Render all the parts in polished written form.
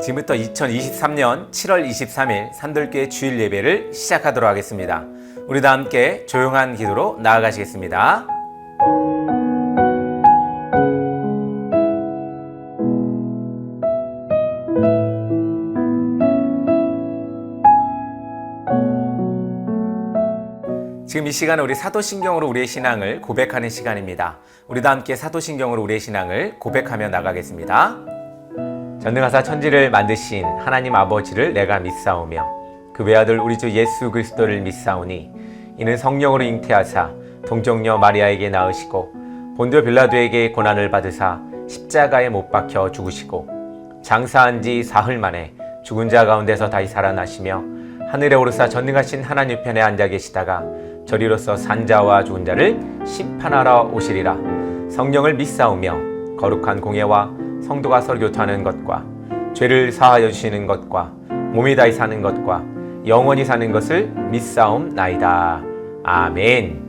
지금부터 2023년 7월 23일 산돌교회 주일 예배를 시작하도록 하겠습니다. 우리 다 함께 조용한 기도로 나아가시겠습니다. 지금 이 시간은 우리 사도신경으로 우리의 신앙을 고백하는 시간입니다. 우리 다 함께 사도신경으로 우리의 신앙을 고백하며 나가겠습니다. 전능하사 천지를 만드신 하나님 아버지를 내가 믿사오며 그 외아들 우리 주 예수 그리스도를 믿사오니 이는 성령으로 잉태하사 동정녀 마리아에게 낳으시고 본디오 빌라도에게 고난을 받으사 십자가에 못 박혀 죽으시고 장사한 지 사흘 만에 죽은 자 가운데서 다시 살아나시며 하늘에 오르사 전능하신 하나님 편에 앉아 계시다가 저리로서 산자와 죽은 자를 심판하러 오시리라. 성령을 믿사오며 거룩한 공예와 성도가 서로 교통하는 것과 죄를 사하여 주시는 것과 몸이 다히 사는 것과 영원히 사는 것을 믿사옵나이다. 아멘.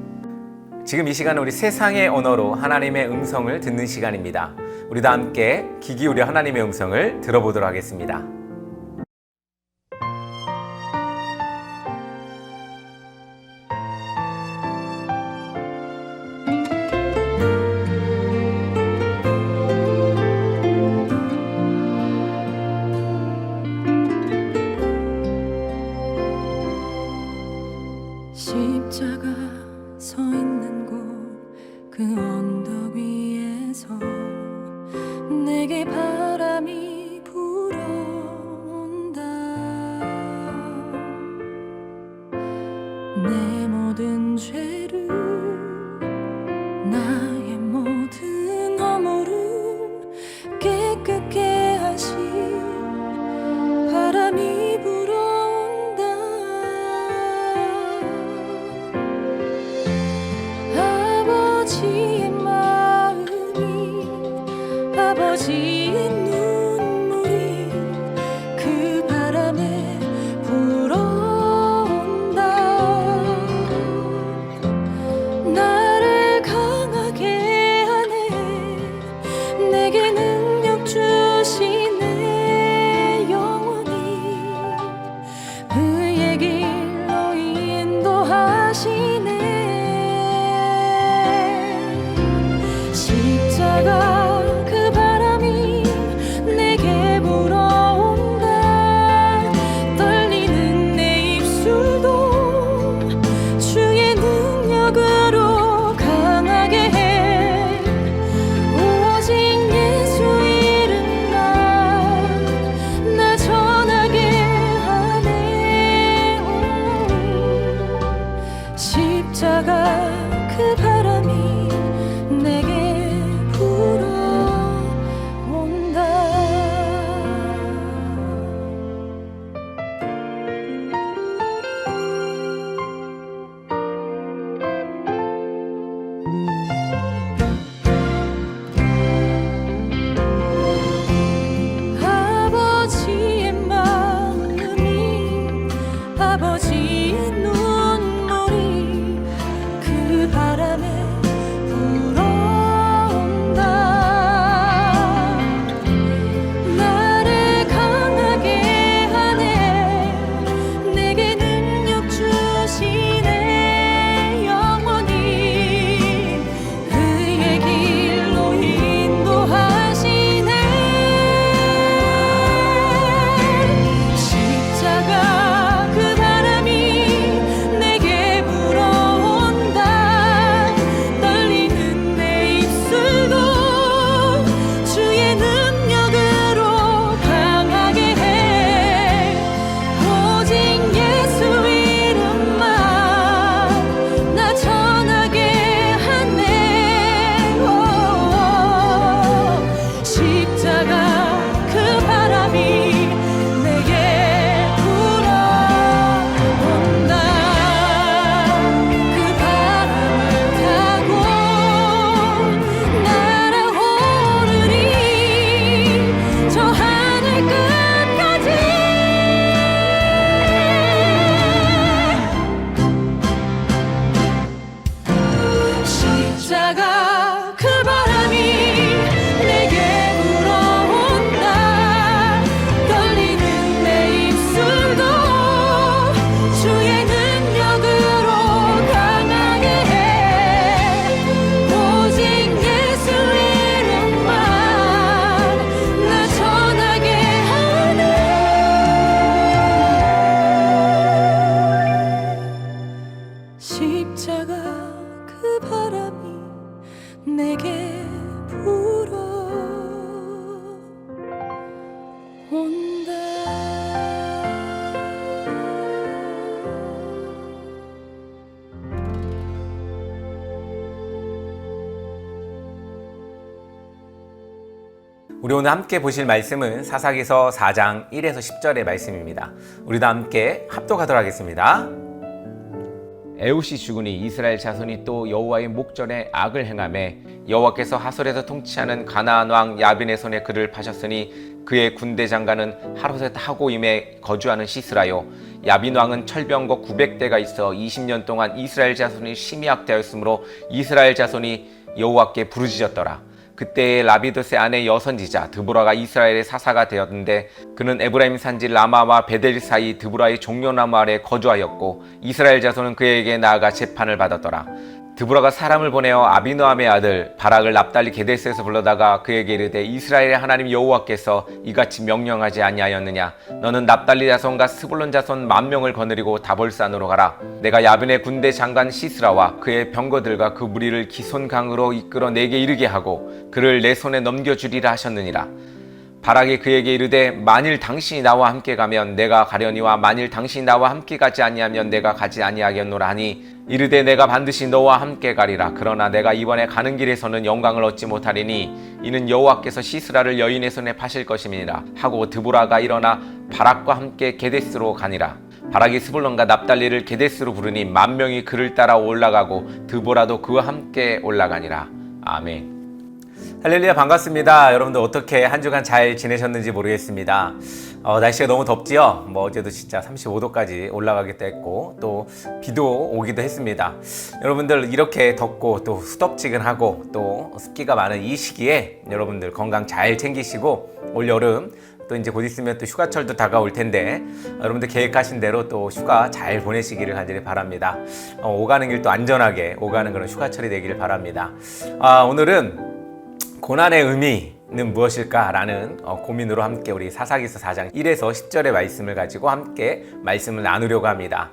지금 이 시간은 우리 세상의 언어로 하나님의 음성을 듣는 시간입니다. 우리 다 함께 귀 기울여 하나님의 음성을 들어보도록 하겠습니다. 십자가 서 있는 곳 그 언덕 위에서 내게 바람이 불어온다. 내 모든 죄를 나의 모든 허물을 깨끗게 하신 바람이 불어온다. 아버지의 마음이 아버지의 눈물이 그 바람에 불어온다. 나를 강하게 하네. 내게 능력 주시네. 영원히 그의 길로 인도하시네. 십자가 그 바람이 내게 불어온다. 떨리는 내 입술도 주의 능력으로 강하게 해. 오직 예수 이름만 나 전하게 하네. 십자가 그 바람이 내게 불어온다. 아버지의 마음이 아버지의 눈물이 그 바람에 우리 오늘 함께 보실 말씀은 사사기서 4장 1에서 10절의 말씀입니다. 우리도 함께 합독하도록 하겠습니다. 에훗이 죽으니 이스라엘 자손이 또 여호와의 목전에 악을 행하매 여호와께서 하솔에서 통치하는 가나안 왕 야빈의 손에 그를 파셨으니 그의 군대 장관은 하롯의 하고임에 거주하는 시스라요. 야빈 왕은 철병거 900대가 있어 20년 동안 이스라엘 자손이 심히 학대하였으므로 이스라엘 자손이 여호와께 부르짖었더라. 그때에 라비도스의 아내 여선지자 드보라가 이스라엘의 사사가 되었는데 그는 에브라임 산지 라마와 베델 사이 드보라의 종려나무 아래 거주하였고 이스라엘 자손은 그에게 나아가 재판을 받았더라. 드보라가 사람을 보내어 아비노함의 아들 바락을 납달리 게데스에서 불러다가 그에게 이르되 이스라엘의 하나님 여호와께서 이같이 명령하지 아니하였느냐. 너는 납달리 자손과 스불론 자손 10,000명을 거느리고 다볼산으로 가라. 내가 야빈의 군대 장관 시스라와 그의 병거들과 그 무리를 기손강으로 이끌어 내게 이르게 하고 그를 내 손에 넘겨주리라 하셨느니라. 바락이 그에게 이르되 만일 당신이 나와 함께 가면 내가 가려니와 만일 당신이 나와 함께 가지 아니하면 내가 가지 아니하겠노라 하니 이르되 내가 반드시 너와 함께 가리라. 그러나 내가 이번에 가는 길에서는 영광을 얻지 못하리니 이는 여호와께서 시스라를 여인의 손에 파실 것임이니라 하고 드보라가 일어나 바락과 함께 게데스로 가니라. 바락이 스불론과 납달리를 게데스로 부르니 10,000명이 그를 따라 올라가고 드보라도 그와 함께 올라가니라. 아멘. 할렐루야, 반갑습니다. 여러분들 어떻게 한 주간 잘 지내셨는지 모르겠습니다. 날씨가 너무 덥지요? 어제도 진짜 35도까지 올라가기도 했고 또 비도 오기도 했습니다. 여러분들 이렇게 덥고 또 후덥지근하고 또 습기가 많은 이 시기에 여러분들 건강 잘 챙기시고 올 여름 또 이제 곧 있으면 또 휴가철도 다가올 텐데 여러분들 계획하신 대로 또 휴가 잘 보내시기를 간절히 바랍니다. 오가는 길도 안전하게 오가는 그런 휴가철이 되기를 바랍니다. 오늘은 고난의 의미는 무엇일까라는 고민으로 함께 우리 사사기서 4장 1에서 10절의 말씀을 가지고 함께 말씀을 나누려고 합니다.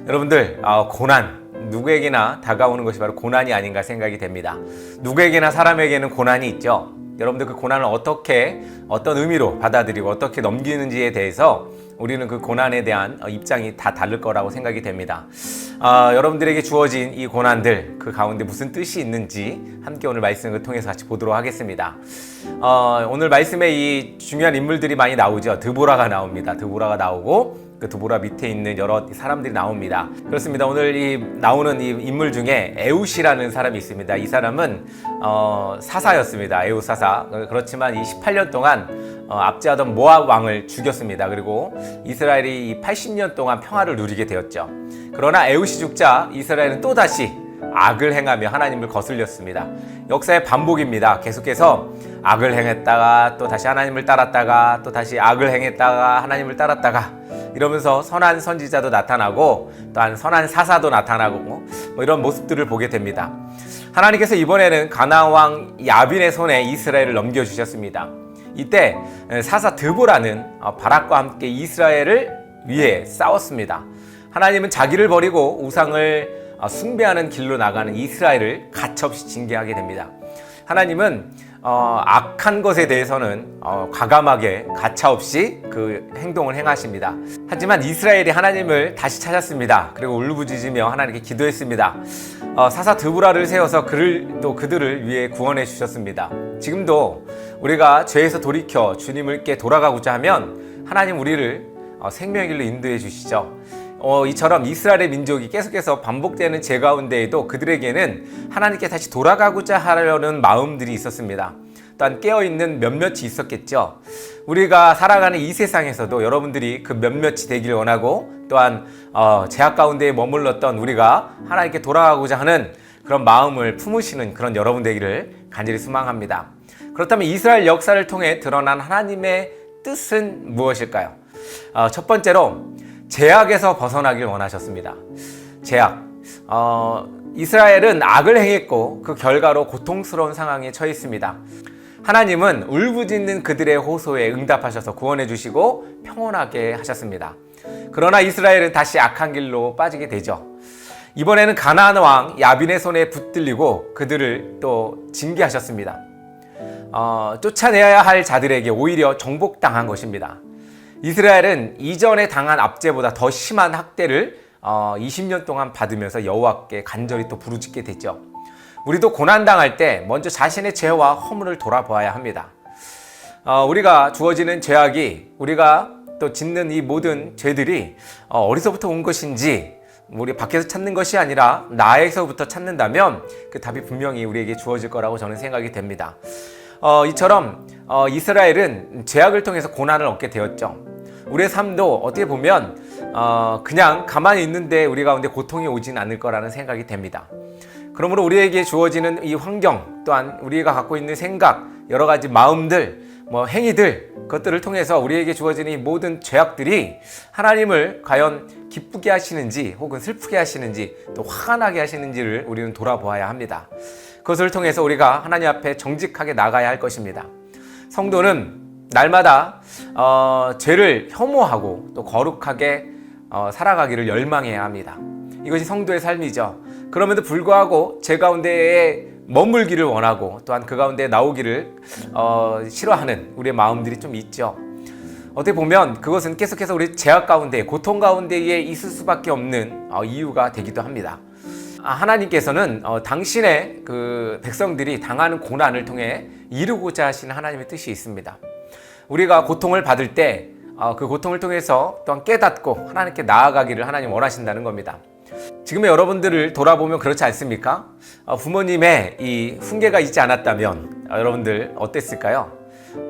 여러분들 고난 누구에게나 다가오는 것이 바로 고난이 아닌가 생각이 됩니다. 누구에게나 사람에게는 고난이 있죠. 여러분들 그 고난을 어떻게 어떤 의미로 받아들이고 어떻게 넘기는지에 대해서 우리는 그 고난에 대한 입장이 다 다를 거라고 생각이 됩니다. 여러분들에게 주어진 이 고난들 그 가운데 무슨 뜻이 있는지 함께 오늘 말씀을 통해서 같이 보도록 하겠습니다. 오늘 말씀에 이 중요한 인물들이 많이 나오죠. 드보라가 나옵니다. 드보라가 나오고 그 드보라 밑에 있는 여러 사람들이 나옵니다. 그렇습니다. 오늘 나오는 이 인물 중에 에훗이라는 사람이 있습니다. 이 사람은 사사였습니다. 에훗 사사. 그렇지만 이 18년 동안 압제하던 모압 왕을 죽였습니다. 그리고 이스라엘이 이 80년 동안 평화를 누리게 되었죠. 그러나 에훗이 죽자 이스라엘은 또다시 악을 행하며 하나님을 거슬렸습니다. 역사의 반복입니다. 계속해서 악을 행했다가 또 다시 하나님을 따랐다가 또 다시 악을 행했다가 하나님을 따랐다가 이러면서 선한 선지자도 나타나고 또한 선한 사사도 나타나고 이런 모습들을 보게 됩니다. 하나님께서 이번에는 가나안 왕 야빈의 손에 이스라엘을 넘겨주셨습니다. 이때 사사 드보라는 바락과 함께 이스라엘을 위해 싸웠습니다. 하나님은 자기를 버리고 우상을 숭배하는 길로 나가는 이스라엘을 가차없이 징계하게 됩니다. 하나님은 악한 것에 대해서는 과감하게 가차없이 그 행동을 행하십니다. 하지만 이스라엘이 하나님을 다시 찾았습니다. 그리고 울부짖으며 하나님께 기도했습니다. 사사 드보라를 세워서 그들을 위해 구원해 주셨습니다. 지금도 우리가 죄에서 돌이켜 주님께 돌아가고자 하면 하나님 우리를 생명의 길로 인도해 주시죠. 이처럼 이스라엘의 민족이 계속해서 반복되는 죄 가운데에도 그들에게는 하나님께 다시 돌아가고자 하려는 마음들이 있었습니다. 또한 깨어있는 몇몇이 있었겠죠. 우리가 살아가는 이 세상에서도 여러분들이 그 몇몇이 되길 원하고 또한 죄악 가운데에 머물렀던 우리가 하나님께 돌아가고자 하는 그런 마음을 품으시는 그런 여러분 되기를 간절히 소망합니다. 그렇다면 이스라엘 역사를 통해 드러난 하나님의 뜻은 무엇일까요? 첫 번째로 죄악에서 벗어나길 원하셨습니다. 죄악. 이스라엘은 악을 행했고 그 결과로 고통스러운 상황에 처했습니다. 하나님은 울부짖는 그들의 호소에 응답하셔서 구원해 주시고 평온하게 하셨습니다. 그러나 이스라엘은 다시 악한 길로 빠지게 되죠. 이번에는 가나안 왕 야빈의 손에 붙들리고 그들을 또 징계하셨습니다. 쫓아내야 할 자들에게 오히려 정복당한 것입니다. 이스라엘은 이전에 당한 압제보다 더 심한 학대를 20년 동안 받으면서 여호와께 간절히 또 부르짖게 됐죠. 우리도 고난당할 때 먼저 자신의 죄와 허물을 돌아보아야 합니다. 우리가 주어지는 죄악이, 우리가 또 짓는 이 모든 죄들이 어디서부터 온 것인지 우리 밖에서 찾는 것이 아니라 나에서부터 찾는다면 그 답이 분명히 우리에게 주어질 거라고 저는 생각이 됩니다. 이처럼 이스라엘은 죄악을 통해서 고난을 얻게 되었죠. 우리의 삶도 어떻게 보면 그냥 가만히 있는데 우리 가운데 고통이 오진 않을 거라는 생각이 됩니다. 그러므로 우리에게 주어지는 이 환경, 또한 우리가 갖고 있는 생각, 여러 가지 마음들, 행위들, 그것들을 통해서 우리에게 주어지는 이 모든 죄악들이 하나님을 과연 기쁘게 하시는지 혹은 슬프게 하시는지 또 화가 나게 하시는지를 우리는 돌아보아야 합니다. 그것을 통해서 우리가 하나님 앞에 정직하게 나가야 할 것입니다. 성도는 날마다 죄를 혐오하고 또 거룩하게 살아가기를 열망해야 합니다. 이것이 성도의 삶이죠. 그럼에도 불구하고 죄 가운데에 머물기를 원하고 또한 그 가운데 나오기를 싫어하는 우리의 마음들이 좀 있죠. 어떻게 보면 그것은 계속해서 우리 죄악 가운데, 고통 가운데에 있을 수밖에 없는 이유가 되기도 합니다. 하나님께서는 당신의 그 백성들이 당하는 고난을 통해 이루고자 하시는 하나님의 뜻이 있습니다. 우리가 고통을 받을 때 그 고통을 통해서 또한 깨닫고 하나님께 나아가기를 하나님 원하신다는 겁니다. 지금의 여러분들을 돌아보면 그렇지 않습니까? 부모님의 이 훈계가 있지 않았다면 여러분들 어땠을까요?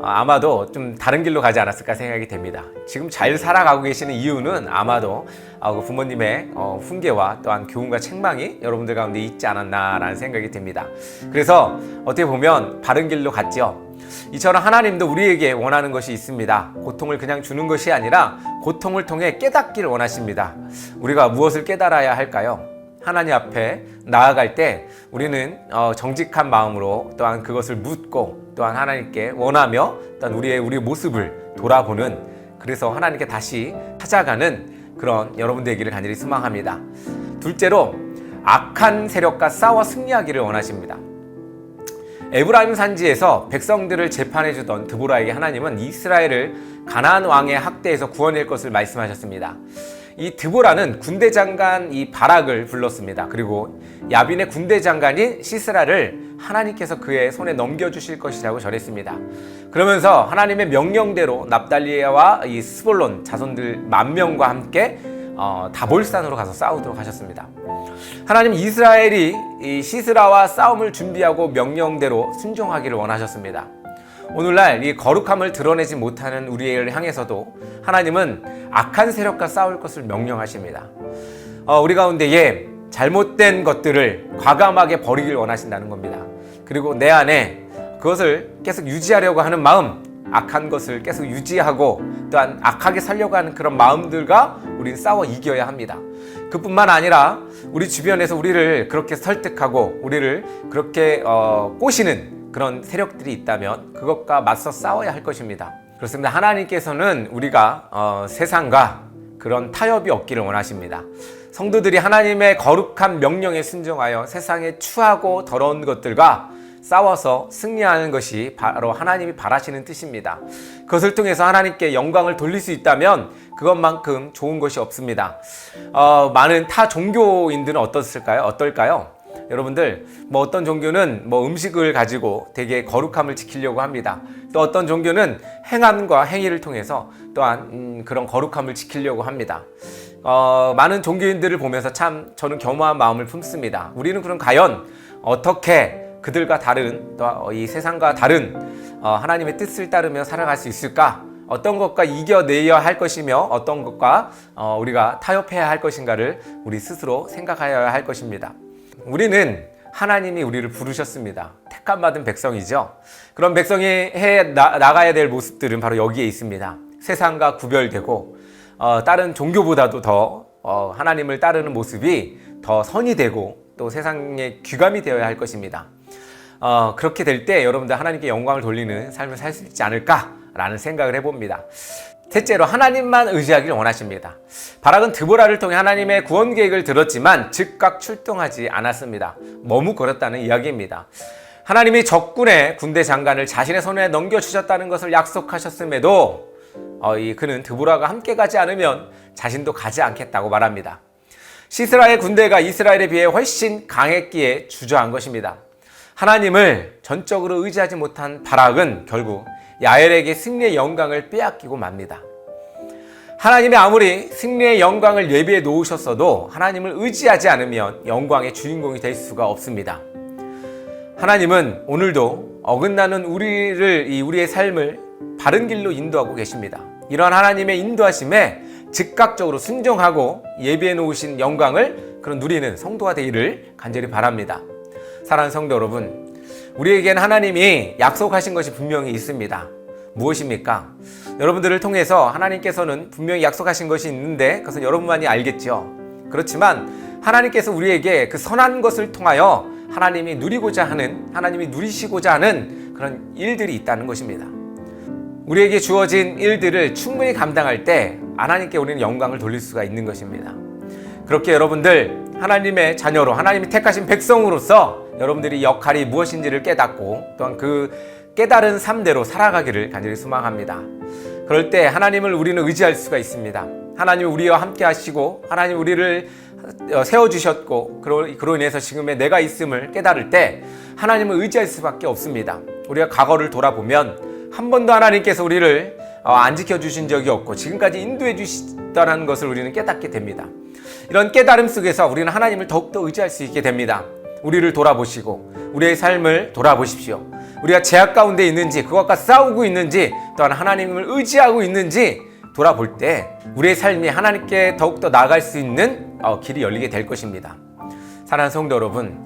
아마도 좀 다른 길로 가지 않았을까 생각이 됩니다. 지금 잘 살아가고 계시는 이유는 아마도 그 부모님의 훈계와 또한 교훈과 책망이 여러분들 가운데 있지 않았나라는 생각이 듭니다. 그래서 어떻게 보면 바른 길로 갔죠. 이처럼 하나님도 우리에게 원하는 것이 있습니다. 고통을 그냥 주는 것이 아니라 고통을 통해 깨닫기를 원하십니다. 우리가 무엇을 깨달아야 할까요? 하나님 앞에 나아갈 때 우리는 정직한 마음으로 또한 그것을 묻고 또한 하나님께 원하며 또한 우리의 모습을 돌아보는, 그래서 하나님께 다시 찾아가는 그런 여러분 되기를 간절히 소망합니다. 둘째로 악한 세력과 싸워 승리하기를 원하십니다. 에브라임 산지에서 백성들을 재판해 주던 드보라에게 하나님은 이스라엘을 가나안 왕의 학대에서 구원할 것을 말씀하셨습니다. 이 드보라는 군대 장관 이 바락을 불렀습니다. 그리고 야빈의 군대 장관인 시스라를 하나님께서 그의 손에 넘겨주실 것이라고 전했습니다. 그러면서 하나님의 명령대로 납달리와 이 스볼론 자손들 10,000명과 함께 다볼산으로 가서 싸우도록 하셨습니다. 하나님 이스라엘이 이 시스라와 싸움을 준비하고 명령대로 순종하기를 원하셨습니다. 오늘날 이 거룩함을 드러내지 못하는 우리를 향해서도 하나님은 악한 세력과 싸울 것을 명령하십니다. 우리 가운데에 잘못된 것들을 과감하게 버리길 원하신다는 겁니다. 그리고 내 안에 그것을 계속 유지하려고 하는 마음, 악한 것을 계속 유지하고 또한 악하게 살려고 하는 그런 마음들과 우리는 싸워 이겨야 합니다. 그뿐만 아니라 우리 주변에서 우리를 그렇게 설득하고 우리를 그렇게 꼬시는 그런 세력들이 있다면 그것과 맞서 싸워야 할 것입니다. 그렇습니다. 하나님께서는 우리가 세상과 그런 타협이 없기를 원하십니다. 성도들이 하나님의 거룩한 명령에 순종하여 세상의 추하고 더러운 것들과 싸워서 승리하는 것이 바로 하나님이 바라시는 뜻입니다. 그것을 통해서 하나님께 영광을 돌릴 수 있다면 그것만큼 좋은 것이 없습니다. 많은 타 종교인들은 어떨까요? 여러분들 어떤 종교는 음식을 가지고 되게 거룩함을 지키려고 합니다. 또 어떤 종교는 행함과 행위를 통해서 또한 그런 거룩함을 지키려고 합니다. 많은 종교인들을 보면서 참 저는 겸허한 마음을 품습니다. 우리는 그럼 과연 어떻게 그들과 다른 또 이 세상과 다른 하나님의 뜻을 따르며 살아갈 수 있을까? 어떤 것과 이겨내야 할 것이며 어떤 것과 우리가 타협해야 할 것인가를 우리 스스로 생각하여야 할 것입니다. 우리는 하나님이 우리를 부르셨습니다. 택함받은 백성이죠. 그런 백성이 나가야 될 모습들은 바로 여기에 있습니다. 세상과 구별되고 다른 종교보다도 더 하나님을 따르는 모습이 더 선이 되고 또 세상에 귀감이 되어야 할 것입니다. 그렇게 될 때 여러분들 하나님께 영광을 돌리는 삶을 살 수 있지 않을까라는 생각을 해봅니다. 셋째로 하나님만 의지하기를 원하십니다. 바락은 드보라를 통해 하나님의 구원 계획을 들었지만 즉각 출동하지 않았습니다. 머뭇거렸다는 이야기입니다. 하나님이 적군의 군대 장관을 자신의 손에 넘겨주셨다는 것을 약속하셨음에도 그는 드보라가 함께 가지 않으면 자신도 가지 않겠다고 말합니다. 시스라의 군대가 이스라엘에 비해 훨씬 강했기에 주저한 것입니다. 하나님을 전적으로 의지하지 못한 바락은 결국 야엘에게 승리의 영광을 빼앗기고 맙니다. 하나님이 아무리 승리의 영광을 예비해 놓으셨어도 하나님을 의지하지 않으면 영광의 주인공이 될 수가 없습니다. 하나님은 오늘도 어긋나는 우리의 삶을 바른 길로 인도하고 계십니다. 이러한 하나님의 인도하심에 즉각적으로 순종하고 예비해 놓으신 영광을 그런 누리는 성도가 되기를 간절히 바랍니다. 사랑하는 성도 여러분, 우리에겐 하나님이 약속하신 것이 분명히 있습니다. 무엇입니까? 여러분들을 통해서 하나님께서는 분명히 약속하신 것이 있는데 그것은 여러분만이 알겠죠. 그렇지만 하나님께서 우리에게 그 선한 것을 통하여 하나님이 누리고자 하는, 하나님이 누리시고자 하는 그런 일들이 있다는 것입니다. 우리에게 주어진 일들을 충분히 감당할 때 하나님께 우리는 영광을 돌릴 수가 있는 것입니다. 그렇게 여러분들 하나님의 자녀로, 하나님이 택하신 백성으로서 여러분들이 역할이 무엇인지를 깨닫고 또한 그 깨달은 삶대로 살아가기를 간절히 소망합니다. 그럴 때 하나님을 우리는 의지할 수가 있습니다. 하나님이 우리와 함께 하시고 하나님 우리를 세워주셨고 그로 인해서 지금의 내가 있음을 깨달을 때 하나님을 의지할 수밖에 없습니다. 우리가 과거를 돌아보면 한 번도 하나님께서 우리를 안 지켜주신 적이 없고 지금까지 인도해 주시다는 것을 우리는 깨닫게 됩니다. 이런 깨달음 속에서 우리는 하나님을 더욱더 의지할 수 있게 됩니다. 우리를 돌아보시고 우리의 삶을 돌아보십시오. 우리가 제약 가운데 있는지, 그것과 싸우고 있는지, 또한 하나님을 의지하고 있는지 돌아볼 때 우리의 삶이 하나님께 더욱더 나아갈 수 있는 길이 열리게 될 것입니다. 사랑하는 성도 여러분,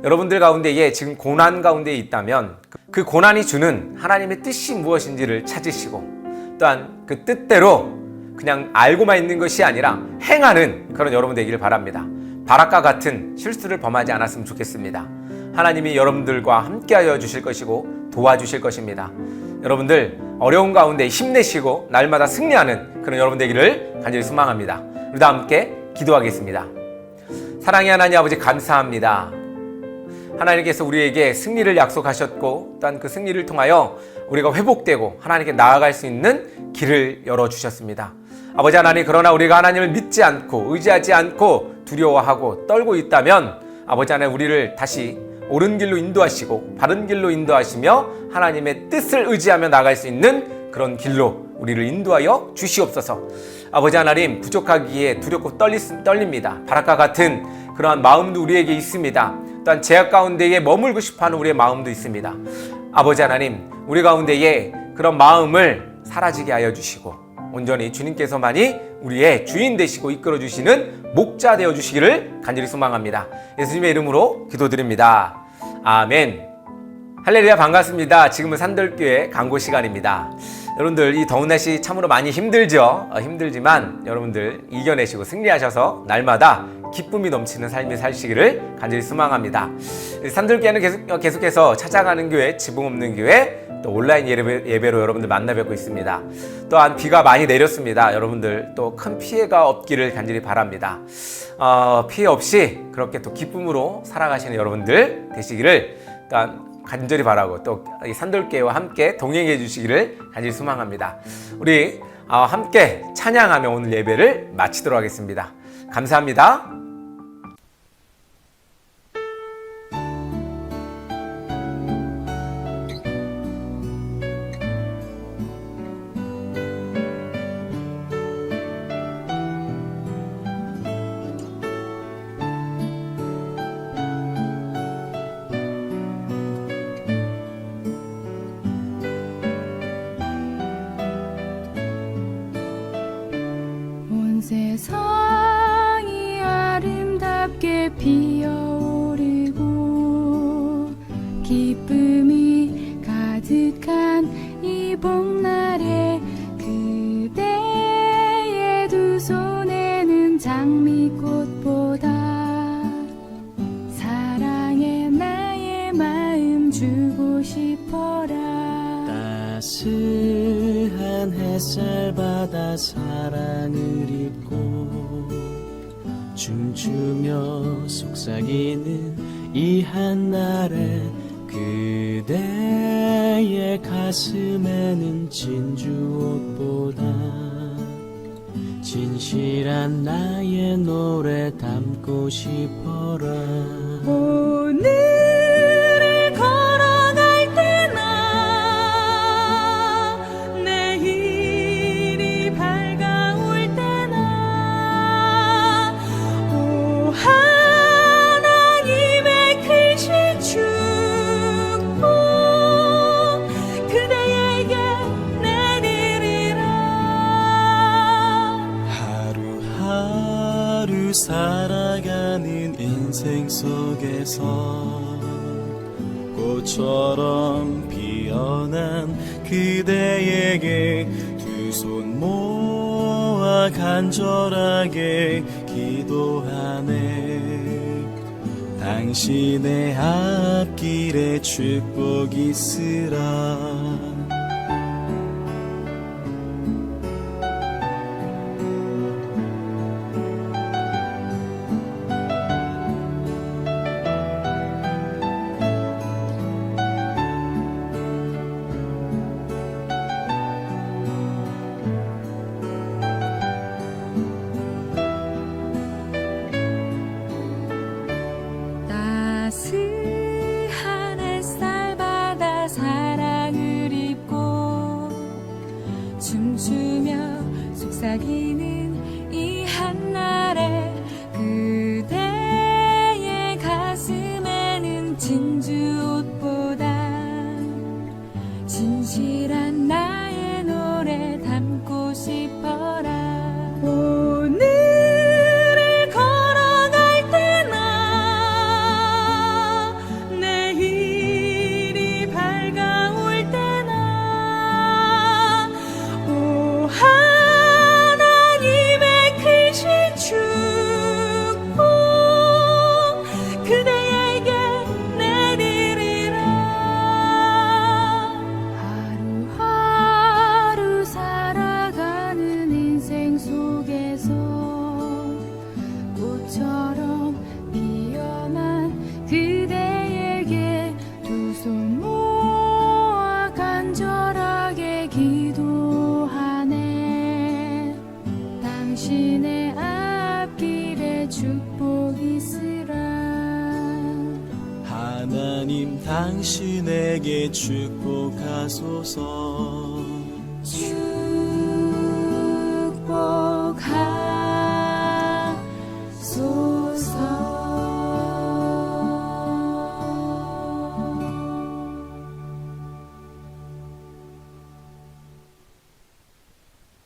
여러분들 가운데에 지금 고난 가운데 있다면 그 고난이 주는 하나님의 뜻이 무엇인지를 찾으시고 또한 그 뜻대로 그냥 알고만 있는 것이 아니라 행하는 그런 여러분 되기를 바랍니다. 바락과 같은 실수를 범하지 않았으면 좋겠습니다. 하나님이 여러분들과 함께하여 주실 것이고 도와주실 것입니다. 여러분들 어려운 가운데 힘내시고 날마다 승리하는 그런 여러분 되기를 간절히 소망합니다. 우리 다 함께 기도하겠습니다. 사랑의 하나님 아버지, 감사합니다. 하나님께서 우리에게 승리를 약속하셨고 또한 그 승리를 통하여 우리가 회복되고 하나님께 나아갈 수 있는 길을 열어주셨습니다. 아버지 하나님, 그러나 우리가 하나님을 믿지 않고 의지하지 않고 두려워하고 떨고 있다면 아버지 하나님, 우리를 다시 옳은 길로 인도하시고 바른 길로 인도하시며 하나님의 뜻을 의지하며 나갈 수 있는 그런 길로 우리를 인도하여 주시옵소서. 아버지 하나님, 부족하기에 두렵고 떨립니다. 바락과 같은 그러한 마음도 우리에게 있습니다. 또한 제약 가운데에 머물고 싶어하는 우리의 마음도 있습니다. 아버지 하나님, 우리 가운데에 그런 마음을 사라지게 하여 주시고 온전히 주님께서만이 우리의 주인 되시고 이끌어 주시는 목자 되어 주시기를 간절히 소망합니다. 예수님의 이름으로 기도드립니다. 아멘. 할렐루야, 반갑습니다. 지금은 산들교회 강고 시간입니다. 여러분들 이 더운 날씨 참으로 많이 힘들죠? 힘들지만 여러분들 이겨내시고 승리하셔서 날마다 기쁨이 넘치는 삶을 사시기를 간절히 소망합니다. 산들교회는 계속해서 찾아가는 교회, 지붕 없는 교회, 또 온라인 예배로 여러분들 만나 뵙고 있습니다. 또한 비가 많이 내렸습니다. 여러분들 또 큰 피해가 없기를 간절히 바랍니다. 피해 없이 그렇게 또 기쁨으로 살아가시는 여러분들 되시기를 또한 간절히 바라고 또 산돌교회와 함께 동행해 주시기를 간절히 소망합니다. 우리 함께 찬양하며 오늘 예배를 마치도록 하겠습니다. 감사합니다. 세상이 아름답게 피어오르고 기쁨이 가득한 이 봄날에 그대의 두 손에는 장미꽃보다 사랑에 나의 마음 주고 싶어라. 따스한 햇살 받아 사랑을 입고 춤추며 속삭이는 이 한날에 그대의 가슴에는 진주옷보다 진실한 나의 노래 담고 싶어라. 오늘을 걸어갈 때나 인생 속에서 꽃처럼 피어난 그대에게 두 손 모아 간절하게 기도하네. 당신의 앞길에 축복 있으라. 따스한 햇살 받아 사랑을 입고 춤추며 속삭이는 이 한날에 그대의 가슴에는 진주옷보다 진실한 나의 노래 담고 싶어라. 오늘을 걸어갈 때나 내일이 밝아올 때나 오 하나님의 크신 축복 그대에게 내리리라. 하루하루 살아가는 인생 속에서 꽃처럼 피어난 그대에게 두 손 모아 간절하게 기도하네. 당신의 앞길에 축복 있으라. 하나님 당신에게 축복하소서. 축복하